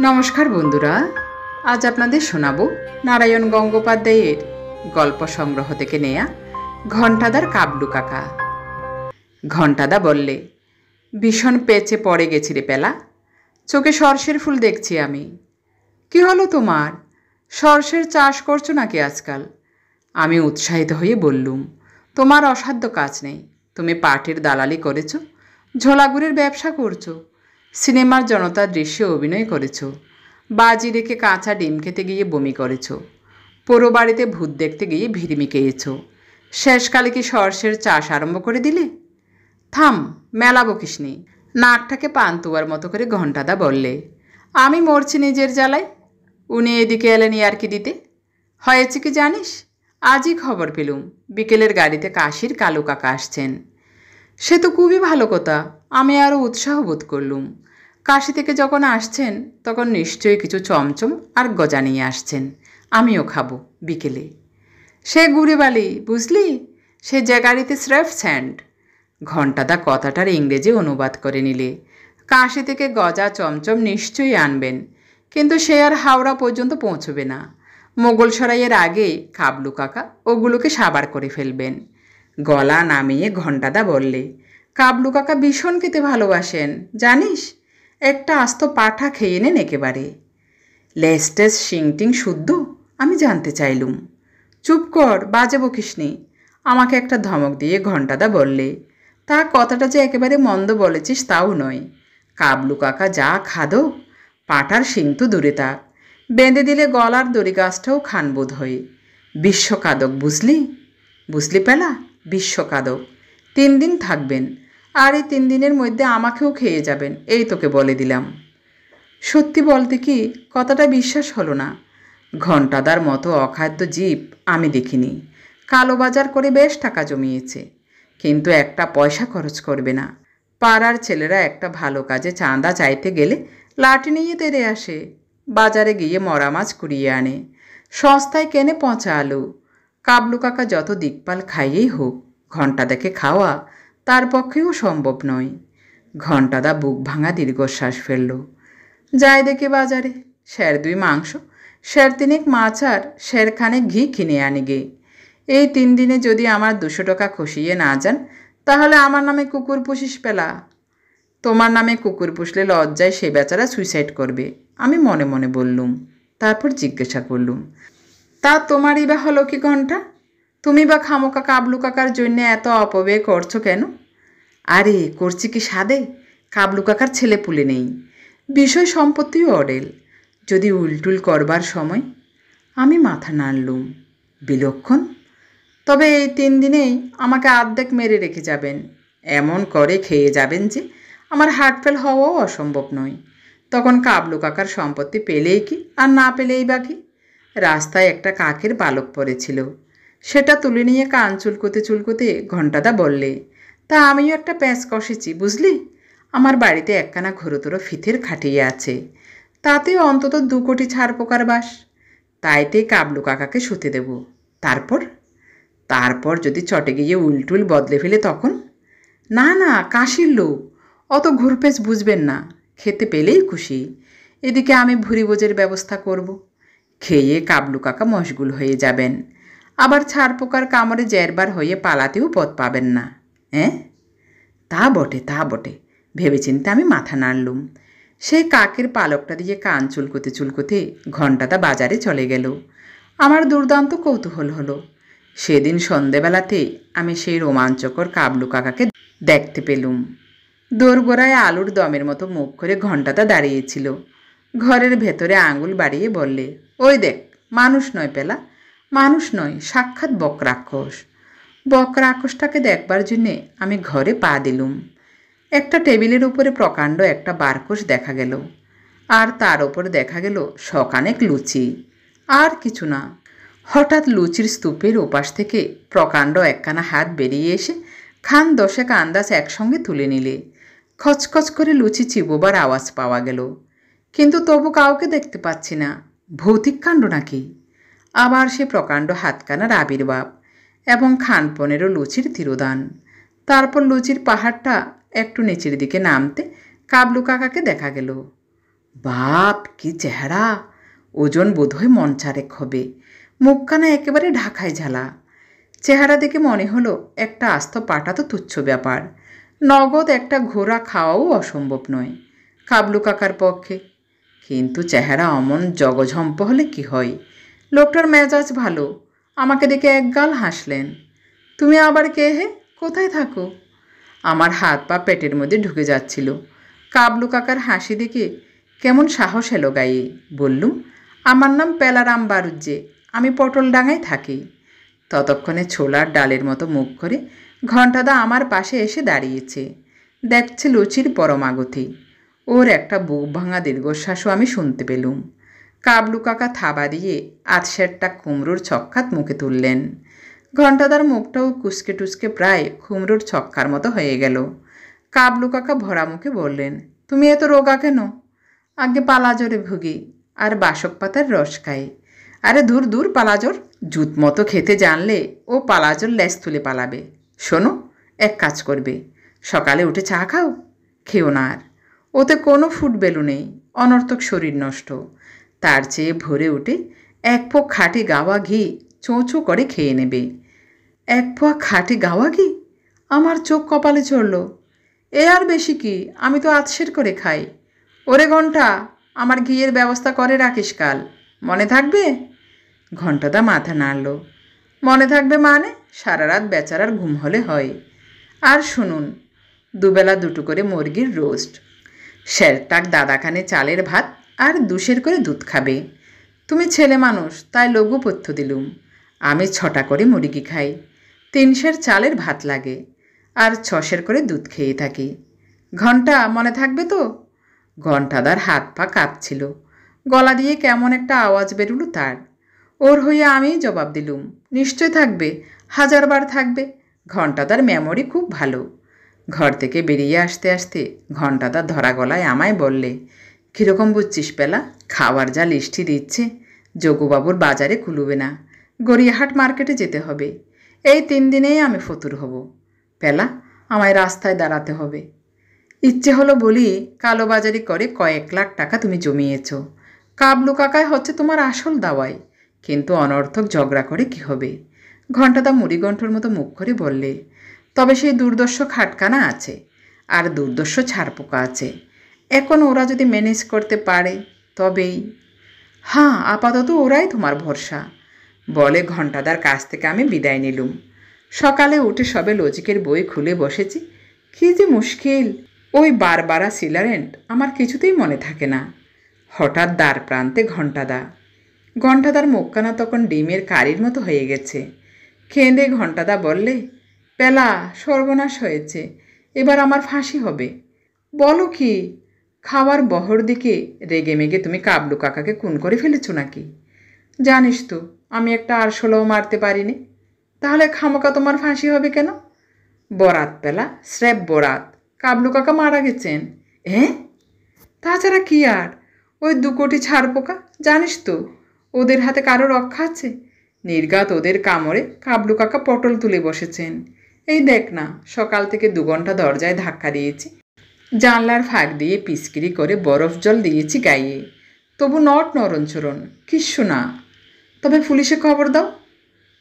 নমস্কার বন্ধুরা, আজ আপনাদের শোনাবো নারায়ণ গঙ্গোপাধ্যায়ের গল্প সংগ্রহ থেকে নেয়া ঘণ্টাদার কাবলু কাকা। ঘণ্টাদা বললে, ভীষণ পেঁচে পড়ে গেছি রে পেলা, চোখে সর্ষের ফুল দেখছি আমি। কি হলো তোমার, সর্ষের চাষ করছো নাকি আজকাল? আমি উৎসাহিত হয়ে বললুম, তোমার অসাধ্য কাজ নেই। তুমি পাটের দালালি করেছো, ঝোলাগুড়ির ব্যবসা করছো, সিনেমার জনতার দৃশ্যে অভিনয় করেছ, বাজি রেখে কাঁচা ডিম খেতে গিয়ে বমি করেছ, পোড়ো বাড়িতে ভূত দেখতে গিয়ে ভিড়মি খেয়েছ, শেষকালে কি সর্ষের চাষ আরম্ভ করে দিলে? থাম, মেলা বকিস নি। নাকটাকে পান্তুয়ার মতো করে ঘণ্টাদা বললে, আমি মরছি নিজের জ্বালায়, উনি এদিকে এলেন আর কি দিতে। হয়েছে কি জানিস, আজই খবর পেলুম বিকেলের গাড়িতে কাশির কালু কাকা আসছেন। সে তো খুবই ভালো কথা, আমি আরও উৎসাহ বোধ করলুম। কাশি থেকে যখন আসছেন তখন নিশ্চয়ই কিছু চমচম আর গজা নিয়ে আসছেন, আমিও খাবো বিকেলে। সে গুড়ে বালি, বুঝলি, সে যে গাড়িতে স্রেফ স্যান্ড। ঘণ্টাদা কথাটার ইংরেজি অনুবাদ করে নিলে, কাশি থেকে গজা চমচম নিশ্চয়ই আনবেন, কিন্তু সে আর হাওড়া পর্যন্ত পৌঁছবে না। মোগলসরাইয়ের আগে কাবলু কাকা ওগুলোকে সাবার করে ফেলবেন। গলা নামিয়ে ঘণ্টাদা বললে, কাবলু কাকা ভীষণ খেতে ভালোবাসেন জানিস, একটা আস্ত পাঠা খেয়ে নেন একেবারে। লেস্টেস শিংটিং শুদ্ধ? আমি জানতে চাইলুম। চুপ কর, বাজে বকিসনি, আমাকে একটা ধমক দিয়ে ঘণ্টাদা বললে, তা কথাটা যে একেবারে মন্দ বলেছিস তাও নয়। কাবলু কাকা যা খাদো, পাঠার শিং তো দূরে থাক, বেঁধে দিলে গলার দড়ি গাছটাও খান বোধ হয়। বিশ্বকাদক, বুঝলি? বুঝলি পেলা, বিশ্বকাদক। 3 দিন থাকবেন, আর এই 3 দিনের মধ্যে আমাকেও খেয়ে যাবেন, এই তোকে বলে দিলাম। সত্যি বলতে কি কথাটা বিশ্বাস হলো না। ঘণ্টাদার মতো অখাদ্য জীব আমি দেখিনি। কালোবাজার করে বেশ টাকা জমিয়েছে, কিন্তু একটা পয়সা খরচ করবে না। পাড়ার ছেলেরা একটা ভালো কাজে চাঁদা চাইতে গেলে লাঠি নিয়ে তেড়ে আসে, বাজারে গিয়ে মরা মাছ কুড়িয়ে আনে, সস্তায় কেনে পচা আলু। কাবলু কাকা যত দিকপাল খাইয়েই হোক, ঘণ্টাদাকে খাওয়া তার পক্ষেও সম্ভব নয়। ঘণ্টাদা বুক ভাঙা দীর্ঘশ্বাস ফেলল। যাই দেখে বাজারে, 2 মাংস, 3 মাছ আর 1 ঘি কিনে আনি গে। এই 3 দিনে যদি আমার 200 টাকা খসিয়ে না যান, তাহলে আমার নামে কুকুর পুষিস পেলা। তোমার নামে কুকুর পুষলে লজ্জায় সে বেচারা সুইসাইড করবে, আমি মনে মনে বললুম। তারপর জিজ্ঞাসা করলুম, তা তোমারই বা হলো কি ঘণ্টা? তুমি বা খামোকা কাবলু কাকার জন্য এত অপব্যয় করছো কেন? আরে করছি কি সাদে, কাবলু কাকার ছেলে পুলে নেই, বিষয় সম্পত্তিও অডেল, যদি উলটুল করবার সময়। আমি মাথা নাড়লুম। বিলক্ষণ, তবে এই 3 দিনেই আমাকে অর্ধেক মেরে রেখে যাবেন, এমন করে খেয়ে যাবেন যে আমার হার্টফেল হওয়াও অসম্ভব নয়। তখন কাবলু কাকার সম্পত্তি পেলেই কি আর না পেলেই বাকি। রাস্তায় একটা কাকের পালক পড়েছিল, সেটা তুলে নিয়ে কান চুলকোতে চুলকোতে ঘণ্টাদা বললে, তা আমিও একটা প্যাঁচ কষেছি, বুঝলি। আমার বাড়িতে একখানা ঘোরতর ফিতের খাটিয়ে আছে, তাতেও অন্তত 2 কোটি ছাড় পোকার বাস। তাইতেই কাবলু কাকাকে শুতে দেব। তারপর যদি চটে গিয়ে উলটুল বদলে ফেলে তখন? না না, কাশির লোক, অত ঘুরপেচ বুঝবেন না, খেতে পেলেই খুশি। এদিকে আমি ভুরি বোঝের ব্যবস্থা করব। খেয়ে কাবলু কাকা মশগুল হয়ে যাবেন, আবার ছাড় পোকার কামড়ে জেরবার হয়ে পালাতেও পথ পাবেন না। হ্যাঁ, তা বটে, ভেবেচিন্তে আমি মাথা নাড়লুম। সেই কাকের পালকটা দিয়ে কান চুলকোতে চুলকোতে ঘণ্টাদা বাজারে চলে গেল। আমার দুর্দান্ত কৌতূহল হলো। সেদিন সন্ধেবেলাতে আমি সেই রোমাঞ্চকর কাবলু কাকাকে দেখতে পেলুম। দোরগোড়ায় আলুর দমের মতো মুখ করে ঘণ্টাদা দাঁড়িয়েছিল। ঘরের ভেতরে আঙুল বাড়িয়ে বললে, ওই দেখ, মানুষ নয় পেলা, মানুষ নয়, সাক্ষাৎ বকরাক্ষস। বকরাক্ষসটাকে দেখবার জন্যে আমি ঘরে পা দিলুম। একটা টেবিলের উপরে প্রকাণ্ড একটা বারকোষ দেখা গেল, আর তার ওপর দেখা গেল শখানেক লুচি, আর কিছু না। হঠাৎ লুচির স্তূপের ওপাশ থেকে প্রকাণ্ড একখানা হাত বেরিয়ে এসে খান 10 আন্দাজ একসঙ্গে তুলে নিলে। খচখচ করে লুচি চিবোবার আওয়াজ পাওয়া গেল, কিন্তু তবু কাউকে দেখতে পাচ্ছি না। ভৌতিক কাণ্ড নাকি? আবার সে প্রকাণ্ড হাতখানার আবির্ভাব এবং খান 15 লুচির তিরোদান। তারপর লুচির পাহাড়টা একটু নিচের দিকে নামতে কাবলু কাকাকে দেখা গেল। বাপ কি চেহারা! ওজন বোধহয় মন চারেক হবে। মুখখানা একেবারে ঢাকায় ঝালা। চেহারা দেখে মনে হলো একটা আস্ত পাটা তো তুচ্ছ ব্যাপার, নগদ একটা ঘোড়া খাওয়াও অসম্ভব নয় কাবলু কাকার পক্ষে। কিন্তু চেহারা অমন জগঝম্প হলে কি হয়? লোকটার মেজাজ ভালো, আমাকে দেখে একগাল হাসলেন। তুমি আবার কে হে? কোথায় থাকো? আমার হাত পা পেটের মধ্যে ঢুকে যাচ্ছিল। কাবলু কাকার হাসি দেখে কেমন সাহস এলো গায়ে। বললুম, আমার নাম পেলারাম বারুজ্জে, আমি পটলডাঙায় থাকি। ততক্ষণে ছোলার ডালের মতো মুখ করে ঘণ্টাদা আমার পাশে এসে দাঁড়িয়েছে। দেখছে লুচির পরমাগতি। ওর একটা বুক ভাঙা দীর্ঘশ্বাসও আমি শুনতে পেলুম। কাবলু কাকা থাবা দিয়ে আধশেরটা কুমড়োর ছক্কাত মুখে তুললেন। ঘণ্টাদার মুখটাও কুসকে টুসকে প্রায় কুমড়োর ছক্কার মতো হয়ে গেল। কাবলু কাকা ভরা মুখে বললেন, তুমি এত রোগা কেন? আগে পালাজরে ভুগি, আর বাসক পাতার রস খাই। আরে দূর দূর পালাজোর, জুত মতো খেতে জানলে ও পালাজোর লেজ তুলে পালাবে। শোনো, এক কাজ করবে, সকালে উঠে চা খাও। খেও না আর, ওতে কোনো ফুটবেলু নেই, অনর্থক শরীর নষ্ট। তার চেয়ে ভোরে উঠে এক পোয়া খাঁটি গাওয়া ঘি চোঁচো করে খেয়ে নেবে। এক পোয়া খাঁটি গাওয়া ঘি? আমার চোখ কপালে চড়ল। এ আর বেশি কি, আমি তো আধসের করে খাই। ওরে ঘণ্টা, আমার ঘিয়ের ব্যবস্থা করে রাখিস কাল, মনে থাকবে? ঘণ্টাদা মাথা নাড়ল। মনে থাকবে মানে? সারা রাত বেচারার ঘুম হলে হয়। আর শুনুন, দুবেলা দুটো করে মুরগির রোস্ট, শেরটাক দাদাখানে চালের ভাত, আর 2 করে দুধ খাবে। তুমি ছেলে মানুষ, তাই লঘু পথ্য দিলুম। আমি 6টা করে মুরগি খাই, 3 চালের ভাত লাগে, আর 6 করে দুধ খেয়ে থাকি। ঘণ্টা, মনে থাকবে তো? ঘণ্টাদার হাত পা কাঁপছিল, গলা দিয়ে কেমন একটা আওয়াজ বেরুলো তার। ওর হইয়া আমিই জবাব দিলুম, নিশ্চয় থাকবে, 1000 বার থাকবে। ঘণ্টাদার মেমোরি খুব ভালো। ঘর থেকে বেরিয়ে আসতে আসতে ঘণ্টাদা ধরা গলায় আমায় বললে, কীরকম বুঝছিস পেলা? খাওয়ার যা লিস্টি দিচ্ছে, যোগুবাবুর বাজারে কুলুবে না, গড়িয়াহাট মার্কেটে যেতে হবে। এই 3 দিনেই আমি ফতুর হব। পেলা, আমায় রাস্তায় দাঁড়াতে হবে। ইচ্ছে হলো বলি, কালোবাজারি করে কয়েক লাখ টাকা তুমি জমিয়েছ। কাবলু কাকায় হচ্ছে তোমার আসল দাওয়াই, কিন্তু অনর্থক ঝগড়া করে কি হবে? ঘণ্টাদা মুড়িগণ্ঠর মতো মুখ করে বললে, তবে সেই দুর্দর্শ খাটকানা আছে, আর দুর্দর্শ ছাড়পোকা আছে। এখন ওরা যদি ম্যানেজ করতে পারে তবেই। হ্যাঁ, আপাতত ওরাই তোমার ভরসা। বলে ঘণ্টাদার কাছ থেকে আমি বিদায় নিলুম। সকালে উঠে সবে লজিকের বই খুলে বসেছি। কী যে মুশকিল! ওই বারবারা সিলারেন্ট আমার কিছুতেই মনে থাকে না। হঠাৎ দ্বার প্রান্তে ঘণ্টাদার মুখখানা তখন ডিমের কারির মতো হয়ে গেছে। কেঁদে ঘণ্টাদা বললে, পেলা, সর্বনাশ হয়েছে, এবার আমার ফাঁসি হবে। বলো কি? খাওয়ার বহর দিকে রেগে মেগে তুমি কাবলু কাকাকে খুন করে ফেলেছ নাকি? জানিস তো আমি একটা আরশোলাও মারতে পারিনি, তাহলে খামোকা তোমার ফাঁসি হবে কেন? বরাত পেলা, স্রেফ বরাত, কাবলু কাকা মারা গেছেন। হ্যাঁ, তাছাড়া কি আর? ওই 2 কোটি ছাড়পোকা, জানিস তো ওদের হাতে কারো রক্ষা আছে? নির্ঘাত ওদের কামড়ে কাবলু কাকা পটল তুলে বসেছেন। এই দেখ না, সকাল থেকে 2 ঘন্টা দরজায় ধাক্কা দিয়েছি, জানলার ফাঁক দিয়ে পিচকিরি করে বরফ জল দিয়েছি গায়ে, তবু নট নরণচরণ, কিচ্ছু না। তবে পুলিশে খবর দাও।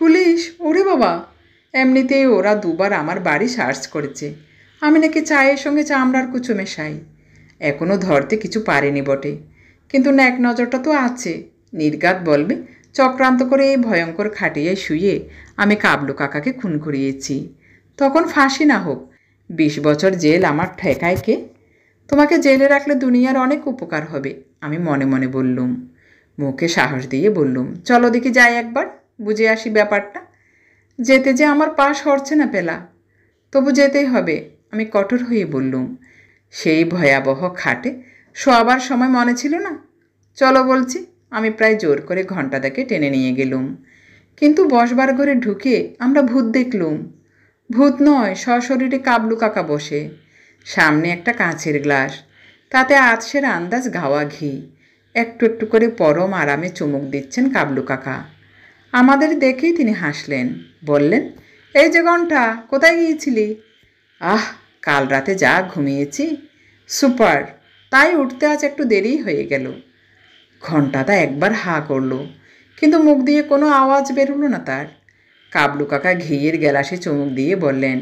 পুলিশ? ওরে বাবা! এমনিতেই ওরা 2 বার আমার বাড়ি সার্চ করেছে, আমি নাকি চায়ের সঙ্গে চামড়ার কুচো মেশাই। এখনও ধরতে কিছু পারেনি বটে, কিন্তু ন্যাক নজরটা তো আছে। নির্ঘাত বলবে চক্রান্ত করে এই ভয়ঙ্কর খাটিয়ায় শুয়ে আমি কাবলু কাকাকে খুন করিয়েছি। তখন ফাঁসি না হোক, 20 বছর জেল আমার ঠেকায় কে? তোমাকে জেলে রাখলে দুনিয়ার অনেক উপকার হবে, আমি মনে মনে বললুম। মুখে সাহস দিয়ে বললুম, চলো দেখি যাই, একবার বুঝে আসি ব্যাপারটা। যেতে যে আমার পা সরছে না পেলা, তবু যেতেই হবে, আমি কঠোর হয়ে বললুম। সেই ভয়াবহ খাটে শোয়াবার সময় মনে ছিল না? চলো বলছি। আমি প্রায় জোর করে ঘণ্টাদাকে টেনে নিয়ে গেলুম, কিন্তু বসবার ঘরে ঢুকে আমরা ভূত দেখলুম। ভূত নয়, সশরীরে কাবলু কাকা বসে, সামনে একটা কাঁচের গ্লাস, তাতে আতসের আন্দাজ গাওয়া ঘি, একটু একটু করে পরম আরামে চুমুক দিচ্ছেন কাবলু কাকা। আমাদের দেখেই তিনি হাসলেন, বললেন, এই যে ঘণ্টা, কোথায় গিয়েছিলি? আহ, কাল রাতে যা ঘুমিয়েছি, সুপার। তাই উঠতে আজ একটু দেরি হয়ে গেল। ঘণ্টাদা একবার হাঁ করল, কিন্তু মুখ দিয়ে কোনো আওয়াজ বেরোলো না তার। কাবলু কাকা ঘিয়ের গ্যালাসে চুমুক দিয়ে বললেন,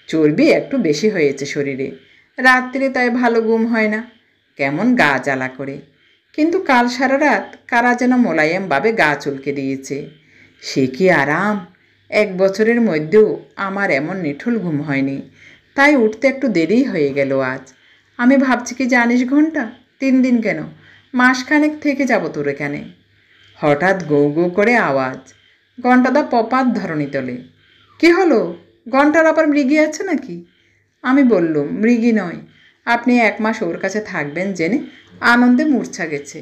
চর্বি একটু বেশি হয়েছে শরীরে, রাত্রিরে তাই ভালো ঘুম হয় না, কেমন গা জ্বালা করে। কিন্তু কাল সারা রাত কারা যেন মোলায়েমভাবে গা চুলকে দিয়েছে। সে কি আরাম! 1 বছরের মধ্যেও আমার এমন নিঠুল ঘুম হয়নি, তাই উঠতে একটু দেরি হয়ে গেল আজ। আমি ভাবছি কি জানিস ঘণ্টা, 3 দিন কেন, মাসখানেক থেকে যাব তোর এখানে। হঠাৎ গৌ গৌ করে আওয়াজ। ঘণ্টাদা পপাত ধরণী তোলে। কি হলো, ঘণ্টার আবার মৃগী আছে নাকি? আমি বললুম, মৃগী নয়, আপনি 1 মাস ওর কাছে থাকবেন জেনে আনন্দে মূর্ছা গেছে।